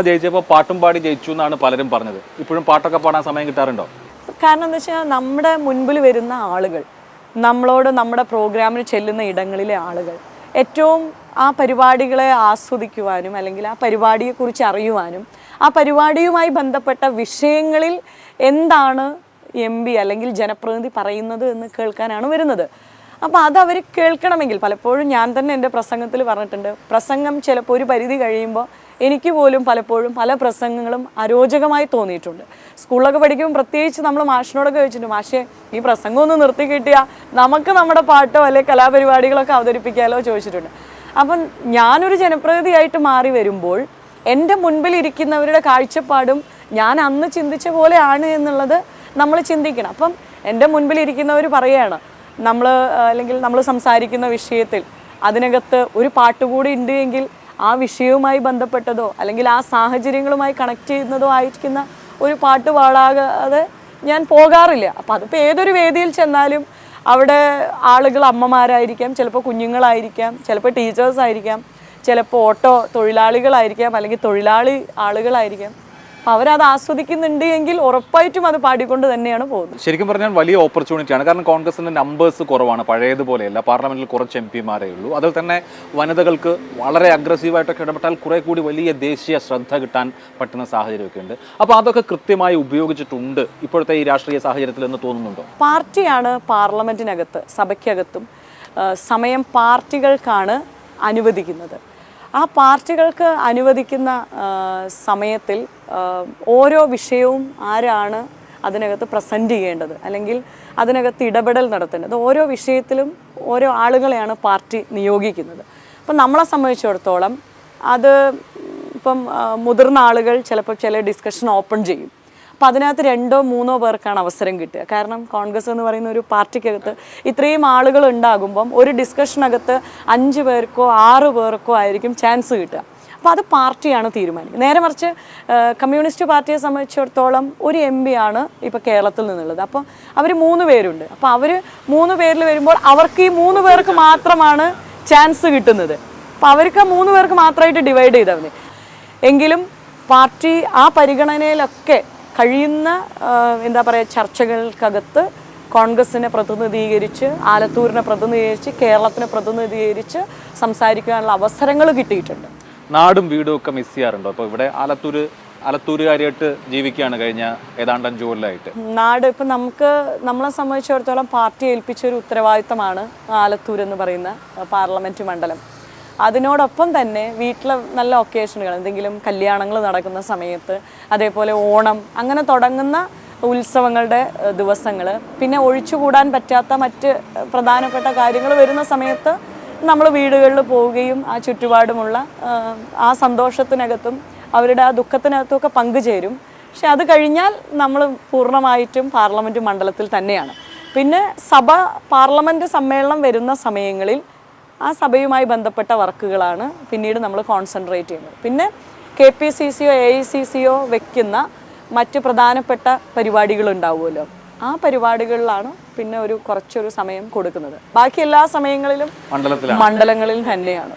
ജയിച്ചപ്പോൾ പാട്ടും പാടി ജയിച്ചു എന്നാണ് പലരും പറഞ്ഞത്. ഇപ്പോഴും പാട്ടൊക്കെ പാടാൻ സമയം കിട്ടാറുണ്ടോ? കാരണം എന്താ വെച്ചാൽ നമ്മുടെ മുൻപിൽ വരുന്ന ആളുകൾ, നമ്മളോട് നമ്മുടെ പ്രോഗ്രാമിന് ചെല്ലുന്ന ഇടങ്ങളിലെ ആളുകൾ ഏറ്റവും ആ പരിപാടികളെ ആസ്വദിക്കുവാനും അല്ലെങ്കിൽ ആ പരിപാടിയെക്കുറിച്ച് അറിയുവാനും ആ പരിപാടിയുമായി ബന്ധപ്പെട്ട വിഷയങ്ങളിൽ എന്താണ് MP അല്ലെങ്കിൽ ജനപ്രതിനിധി പറയുന്നത് എന്ന് കേൾക്കാനാണ് വരുന്നത്. അപ്പോൾ അതവർ കേൾക്കണമെങ്കിൽ പലപ്പോഴും ഞാൻ തന്നെ എൻ്റെ പ്രസംഗത്തിൽ പറഞ്ഞിട്ടുണ്ട്, പ്രസംഗം ചിലപ്പോൾ ഒരു പരിധി കഴിയുമ്പോൾ എനിക്ക് പോലും പലപ്പോഴും പല പ്രസംഗങ്ങളും അരോചകമായി തോന്നിയിട്ടുണ്ട്. സ്കൂളിലൊക്കെ പഠിക്കുമ്പോൾ പ്രത്യേകിച്ച് നമ്മൾ മാഷിനോടൊക്കെ ചോദിച്ചിട്ടുണ്ട്, മാഷേ ഈ പ്രസംഗം ഒന്ന് നിർത്തി കിട്ടിയാൽ നമുക്ക് നമ്മുടെ പാട്ടോ അല്ലെങ്കിൽ കലാപരിപാടികളൊക്കെ അവതരിപ്പിക്കാമല്ലോ ചോദിച്ചിട്ടുണ്ട്. അപ്പം ഞാനൊരു ജനപ്രതിനിധിയായിട്ട് മാറി വരുമ്പോൾ എൻ്റെ മുൻപിൽ ഇരിക്കുന്നവരുടെ കാഴ്ചപ്പാടും ഞാൻ അന്ന് ചിന്തിച്ച പോലെയാണ് എന്നുള്ളത് നമ്മൾ ചിന്തിക്കണം. അപ്പം എൻ്റെ മുൻപിൽ ഇരിക്കുന്നവർ പറയുകയാണ്, അല്ലെങ്കിൽ നമ്മൾ സംസാരിക്കുന്ന വിഷയത്തിൽ അതിനകത്ത് ഒരു പാട്ടുകൂടി ഉണ്ട് എങ്കിൽ ആ വിഷയവുമായി ബന്ധപ്പെട്ടതോ അല്ലെങ്കിൽ ആ സാഹചര്യങ്ങളുമായി കണക്ട് ചെയ്യുന്നതോ ആയിരിക്കുന്ന ഒരു പാട്ട് പാടാതെ ഞാൻ പോകാറില്ല. അപ്പം അതിപ്പോൾ ഏതൊരു വേദിയിൽ ചെന്നാലും അവിടെ ആളുകൾ അമ്മമാരായിരിക്കാം, ചിലപ്പോൾ കുഞ്ഞുങ്ങളായിരിക്കാം, ചിലപ്പോൾ ടീച്ചേഴ്സ് ആയിരിക്കാം, ചിലപ്പോൾ ഓട്ടോ തൊഴിലാളികളായിരിക്കാം, അല്ലെങ്കിൽ തൊഴിലാളി ആളുകളായിരിക്കാം. അപ്പം അവരത് ആസ്വദിക്കുന്നുണ്ട് എങ്കിൽ ഉറപ്പായിട്ടും അത് പാടിക്കൊണ്ട് തന്നെയാണ് പോകുന്നത്. ശരിക്കും പറഞ്ഞാൽ വലിയ ഓപ്പർച്യൂണിറ്റിയാണ്. കാരണം കോൺഗ്രസിന്റെ നമ്പേഴ്സ് കുറവാണ്, പഴയതുപോലെയല്ല. പാർലമെന്റിൽ കുറച്ച് MP മാരേ ഉള്ളൂ. അതിൽ തന്നെ വനിതകൾക്ക് വളരെ അഗ്രസീവായിട്ടൊക്കെ ഇടപെട്ടാൽ കുറെ കൂടി വലിയ ദേശീയ ശ്രദ്ധ കിട്ടാൻ പറ്റുന്ന സാഹചര്യമൊക്കെ ഉണ്ട്. അപ്പോൾ അതൊക്കെ കൃത്യമായി ഉപയോഗിച്ചിട്ടുണ്ട് ഇപ്പോഴത്തെ ഈ രാഷ്ട്രീയ സാഹചര്യത്തിൽ എന്ന് തോന്നുന്നുണ്ടോ? പാർട്ടിയാണ് പാർലമെന്റിനകത്ത് സഭയ്ക്കകത്തും സമയം പാർട്ടികൾക്കാണ് അനുവദിക്കുന്നത്. ആ പാർട്ടികൾക്ക് അനുവദിക്കുന്ന സമയത്തിൽ ഓരോ വിഷയവും ആരാണ് അതിനകത്ത് പ്രസൻറ്റ് ചെയ്യേണ്ടത് അല്ലെങ്കിൽ അതിനകത്ത് ഇടപെടൽ നടത്തേണ്ടത്, ഓരോ വിഷയത്തിലും ഓരോ ആളുകളെയാണ് പാർട്ടി നിയോഗിക്കുന്നത്. അപ്പം നമ്മളെ സംബന്ധിച്ചിടത്തോളം അത് ഇപ്പം മുതിർന്ന ആളുകൾ ചിലപ്പോൾ ചില ഡിസ്കഷൻ ഓപ്പൺ ചെയ്യും. അപ്പോൾ അതിനകത്ത് 2 or 3 പേർക്കാണ് അവസരം കിട്ടുക. കാരണം കോൺഗ്രസ് എന്ന് പറയുന്ന ഒരു പാർട്ടിക്കകത്ത് ഇത്രയും ആളുകൾ ഉണ്ടാകുമ്പം ഒരു ഡിസ്കഷനകത്ത് 5 പേർക്കോ 6 പേർക്കോ ആയിരിക്കും ചാൻസ് കിട്ടുക. അപ്പോൾ അത് പാർട്ടിയാണ് തീരുമാനിക്കുന്നത്. നേരെ മറിച്ച് കമ്മ്യൂണിസ്റ്റ് പാർട്ടിയെ സംബന്ധിച്ചിടത്തോളം ഒരു MP ആണ് ഇപ്പോൾ കേരളത്തിൽ നിന്നുള്ളത്. അപ്പോൾ അവർ 3 പേരുണ്ട്. അപ്പോൾ അവർ 3 പേരിൽ വരുമ്പോൾ അവർക്ക് ഈ 3 പേർക്ക് മാത്രമാണ് ചാൻസ് കിട്ടുന്നത്. അപ്പോൾ അവർക്ക് ആ 3 പേർക്ക് മാത്രമായിട്ട് ഡിവൈഡ് ചെയ്താൽ മതി. എങ്കിലും പാർട്ടി ആ പരിഗണനയിലൊക്കെ കഴിയുന്ന എന്താ പറയുക ചർച്ചകൾക്കകത്ത് കോൺഗ്രസിനെ പ്രതിനിധീകരിച്ച്, ആലത്തൂരിനെ പ്രതിനിധീകരിച്ച്, കേരളത്തിനെ പ്രതിനിധീകരിച്ച് സംസാരിക്കാനുള്ള അവസരങ്ങൾ കിട്ടിയിട്ടുണ്ട്. നാടും വീടും ഒക്കെ മിസ് ചെയ്യാറുണ്ടോ? ഇപ്പോൾ ഇവിടെ ആലത്തൂരുകാരിയായിട്ട് ജീവിക്കുകയാണ് കഴിഞ്ഞ ഏതാണ്ട് 5 കൊല്ലമായിട്ട്. നാട് ഇപ്പം നമ്മളെ സംബന്ധിച്ചിടത്തോളം പാർട്ടി ഏൽപ്പിച്ചൊരു ഉത്തരവാദിത്തമാണ് ആലത്തൂർ എന്ന് പറയുന്ന പാർലമെൻറ്റ് മണ്ഡലം. അതിനോടൊപ്പം തന്നെ വീട്ടിലെ നല്ല ഒക്കേഷനുകൾ, എന്തെങ്കിലും കല്യാണങ്ങൾ നടക്കുന്ന സമയത്ത്, അതേപോലെ ഓണം, അങ്ങനെ തുടങ്ങുന്ന ഉത്സവങ്ങളുടെ ദിവസങ്ങൾ, പിന്നെ ഒഴിച്ചുകൂടാൻ പറ്റാത്ത മറ്റ് പ്രധാനപ്പെട്ട കാര്യങ്ങൾ വരുന്ന സമയത്ത് നമ്മൾ വീടുകളിൽ പോവുകയും ആ ചുറ്റുപാടുമുള്ള ആ സന്തോഷത്തിനകത്തും അവരുടെ ആ ദുഃഖത്തിനകത്തുമൊക്കെ പങ്കുചേരും. പക്ഷെ അത് കഴിഞ്ഞാൽ നമ്മൾ പൂർണ്ണമായിട്ടും പാർലമെൻറ്റ് മണ്ഡലത്തിൽ തന്നെയാണ്. പിന്നെ പാർലമെൻറ്റ് സമ്മേളനം വരുന്ന സമയങ്ങളിൽ ആ സഭയുമായി ബന്ധപ്പെട്ട വർക്കുകളാണ് പിന്നീട് നമ്മൾ കോൺസെൻട്രേറ്റ് ചെയ്യുന്നത്. പിന്നെ KPCCയോ AICCയോ വെക്കുന്ന മറ്റ് പ്രധാനപ്പെട്ട പരിപാടികളുണ്ടാവുമല്ലോ, ആ പരിപാടികളിലാണ് പിന്നെ കുറച്ചൊരു സമയം കൊടുക്കുന്നത്. ബാക്കി എല്ലാ സമയങ്ങളിലും മണ്ഡലങ്ങളിൽ തന്നെയാണ്.